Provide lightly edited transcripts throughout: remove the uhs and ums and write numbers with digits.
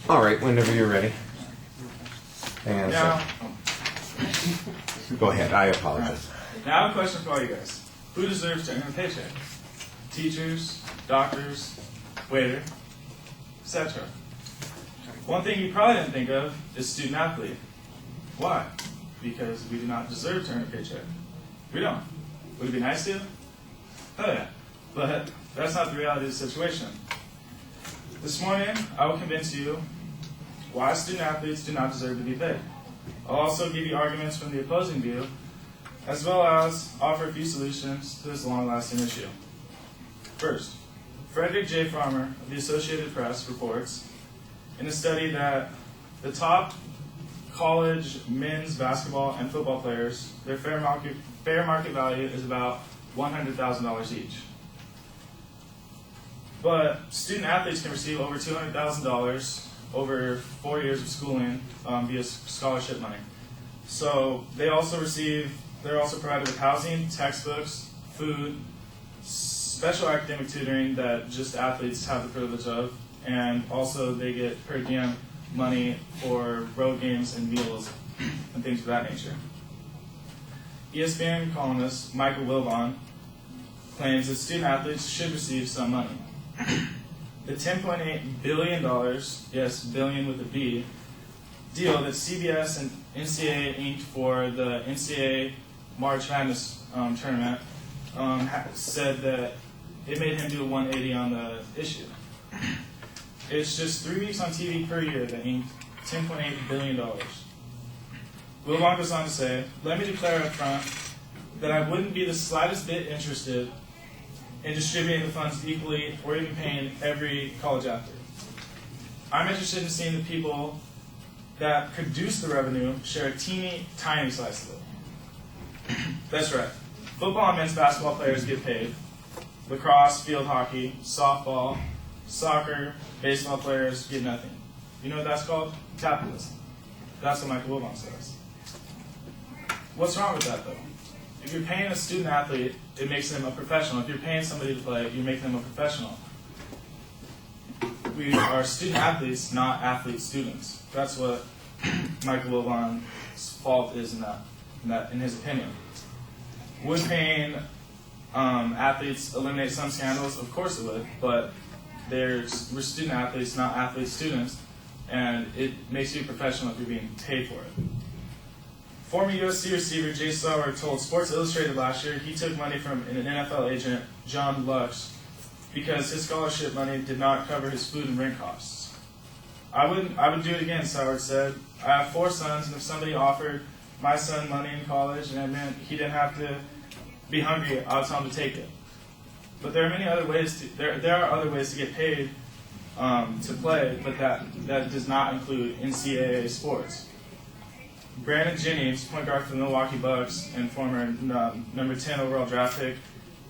All right, whenever you're ready. And Now, go ahead. I apologize. now I have a question for all you guys. Who deserves to earn a paycheck? Teachers, doctors, waiter, etc. One thing you probably didn't think of is student athlete. Why? Because we do not deserve to earn a paycheck. We don't. Would it be nice to? Oh yeah. But that's not the reality of the situation. This morning, I will convince you why student athletes do not deserve to be paid. I'll also give you arguments from the opposing view, as well as offer a few solutions to this long-lasting issue. First, Frederick J. Farmer of the Associated Press reports in a study that the top college men's basketball and football players, their fair market value is about $100,000 each. But student athletes can receive over $200,000 over 4 years of schooling via scholarship money. So they're also provided with housing, textbooks, food, special academic tutoring that just athletes have the privilege of, and also they get per diem money for road games and meals and things of that nature. ESPN columnist Michael Wilbon claims that student athletes should receive some money. The $10.8 billion, yes, billion with a B, deal that CBS and NCAA inked for the NCAA March Madness tournament said that it made him do a 180 on the issue. It's just 3 weeks on TV per year that inked $10.8 billion. Wilbon goes on to say, "Let me declare up front that I wouldn't be the slightest bit interested in distributing the funds equally or even paying every college athlete. I'm interested in seeing the people that produce the revenue share a teeny, tiny slice of it." That's right. Football and men's basketball players get paid. Lacrosse, field hockey, softball, soccer, baseball players get nothing. You know what that's called? Capitalism. That's what Michael Wilbon says. What's wrong with that, though? If you're paying a student athlete, it makes them a professional. If you're paying somebody to play, you make them a professional. We are student athletes, not athlete students. That's what Michael Wilbon's fault is in his opinion. Would paying athletes eliminate some scandals? Of course it would, but we're student athletes, not athlete students, and it makes you a professional if you're being paid for it. Former USC receiver Jay Sauer told Sports Illustrated last year he took money from an NFL agent, John Lux, because his scholarship money did not cover his food and rent costs. I would do it again, Sauer said. I have 4 sons, and if somebody offered my son money in college and it meant he didn't have to be hungry, I would tell him to take it. But there are many other ways there are other ways to get paid to play, but that does not include NCAA sports. Brandon Jennings, point guard for the Milwaukee Bucks and former number 10 overall draft pick,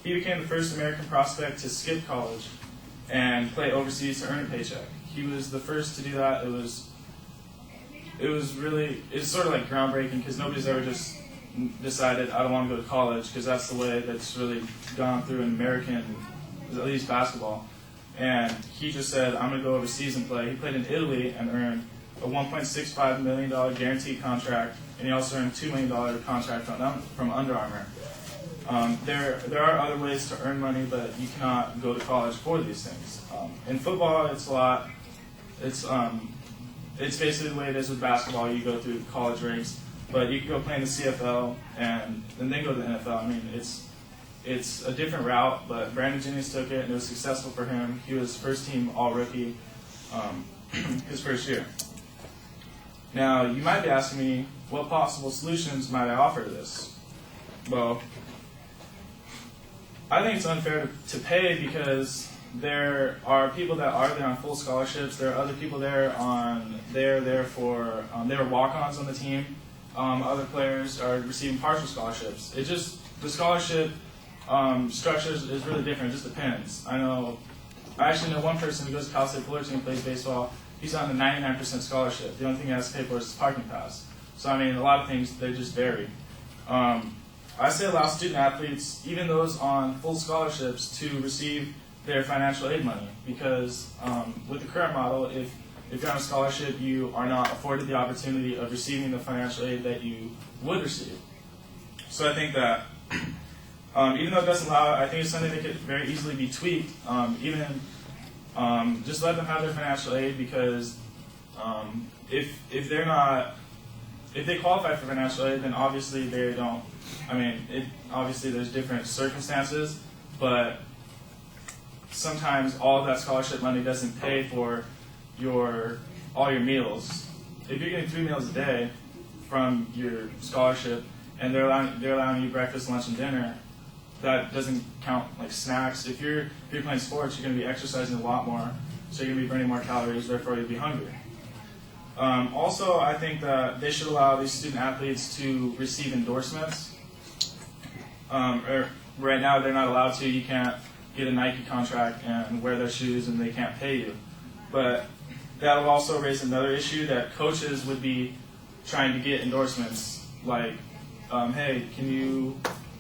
he became the first American prospect to skip college and play overseas to earn a paycheck. He was the first to do that. It's sort of like groundbreaking because nobody's ever just decided I don't want to go to college, because that's the way that's really gone through in American, at least basketball. And he just said, I'm going to go overseas and play. He played in Italy and earned a $1.65 million guaranteed contract, and he also earned a $2 million contract from Under Armour. There are other ways to earn money, but you cannot go to college for these things. In football, it's a lot. It's basically the way it is with basketball. You go through college ranks, but you can go play in the CFL and then go to the NFL. I mean, it's a different route, but Brandon Jennings took it, and it was successful for him. He was first-team All-Rookie his first year. Now, you might be asking me, what possible solutions might I offer to this? Well, I think it's unfair to pay because there are people that are there on full scholarships. There are other people there they were walk-ons on the team. Other players are receiving partial scholarships. The scholarship structure is really different. It just depends. I actually know one person who goes to Cal State Fullerton and plays baseball. He's on a 99% scholarship. The only thing he has to pay for is his parking pass. So, I mean, a lot of things, they just vary. I say allow student athletes, even those on full scholarships, to receive their financial aid money, because with the current model, if you're on a scholarship, you are not afforded the opportunity of receiving the financial aid that you would receive. So I think that even though it doesn't allow it, I think it's something that could very easily be tweaked. Just let them have their financial aid, because if they qualify for financial aid, then obviously they don't. I mean, obviously there's different circumstances, but sometimes all of that scholarship money doesn't pay for all your meals. If you're getting 3 meals a day from your scholarship, and they're allowing you breakfast, lunch, and dinner, that doesn't count like snacks. If you're playing sports, you're going to be exercising a lot more, so you're going to be burning more calories, therefore you'll be hungry. Also, I think that they should allow these student athletes to receive endorsements. Right now, they're not allowed to. You can't get a Nike contract and wear their shoes, and they can't pay you. But that will also raise another issue, that coaches would be trying to get endorsements, like, hey, can you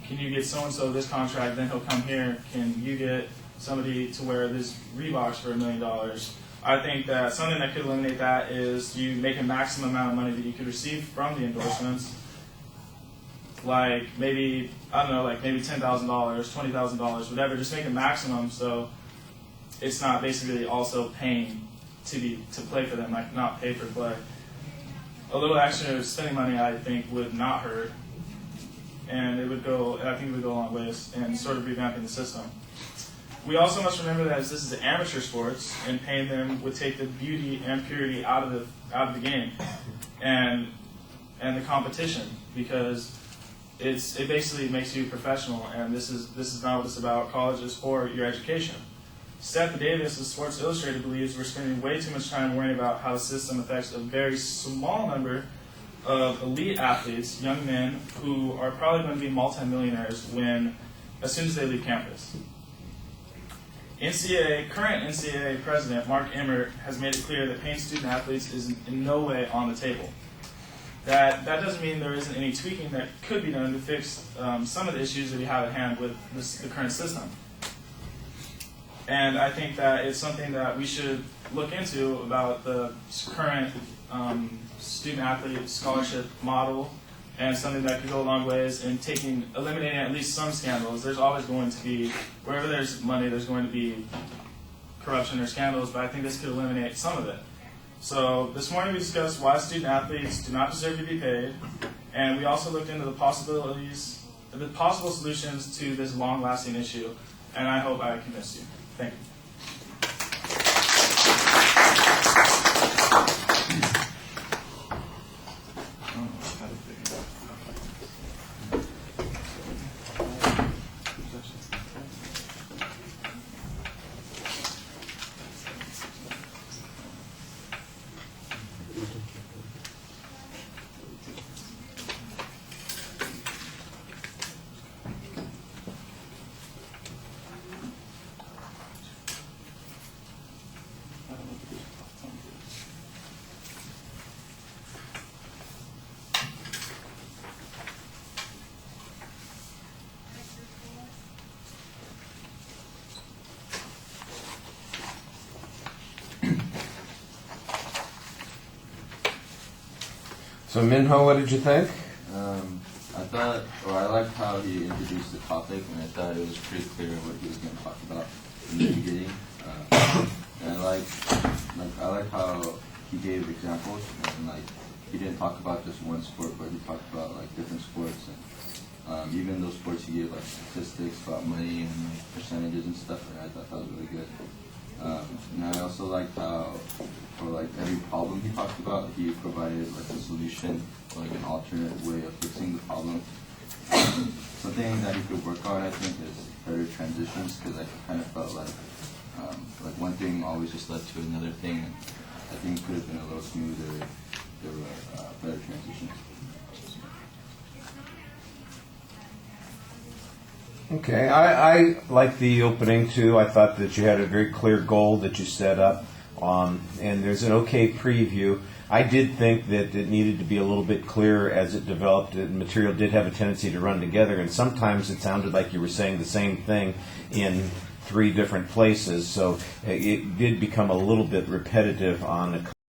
get so-and-so this contract, then he'll come here. Can you get somebody to wear this Reeboks for $1 million? I think that something that could eliminate that is you make a maximum amount of money that you could receive from the endorsements. Like maybe, I don't know, like maybe $10,000, $20,000, whatever. Just make a maximum, so it's not basically also paying to play for them, like not pay for play. A little extra spending money, I think, would not hurt, and I think it would go a long ways in sort of revamping the system. We also must remember that as this is amateur sports, and paying them would take the beauty and purity out of the game, and the competition, because it basically makes you professional, and this is not what it's about. College is for your education. Seth Davis of Sports Illustrated believes we're spending way too much time worrying about how the system affects a very small number of elite athletes, young men, who are probably going to be multimillionaires as soon as they leave campus. Current NCAA president Mark Emmert has made it clear that paying student athletes is in no way on the table. That doesn't mean there isn't any tweaking that could be done to fix some of the issues that we have at hand with the current system. And I think that it's something that we should look into about the current student-athlete scholarship model, and something that could go a long ways in eliminating at least some scandals. There's always going to be, wherever there's money, there's going to be corruption or scandals, but I think this could eliminate some of it. So this morning we discussed why student-athletes do not deserve to be paid, and we also looked into the possible solutions to this long-lasting issue, and I hope I convinced you. Thank you. So Minho, what did you think? I liked how he introduced the topic, and I thought it was pretty clear what he was going to talk about in the beginning. And I like how he gave examples, and he didn't talk about just one sport, but he talked about different sports, and even those sports he gave statistics about money and percentages and stuff. And I thought that was really good. And I also liked how for every problem he talked about, he provided a solution, or an alternate way of fixing the problem. Something that he could work on, I think, is better transitions, because I kind of felt like one thing always just led to another thing, and I think it could have been a little smoother. There were better transitions. Okay, I like the opening too. I thought that you had a very clear goal that you set up, and there's an okay preview. I did think that it needed to be a little bit clearer as it developed. The material did have a tendency to run together, and sometimes it sounded like you were saying the same thing in 3 different places, so it did become a little bit repetitive on the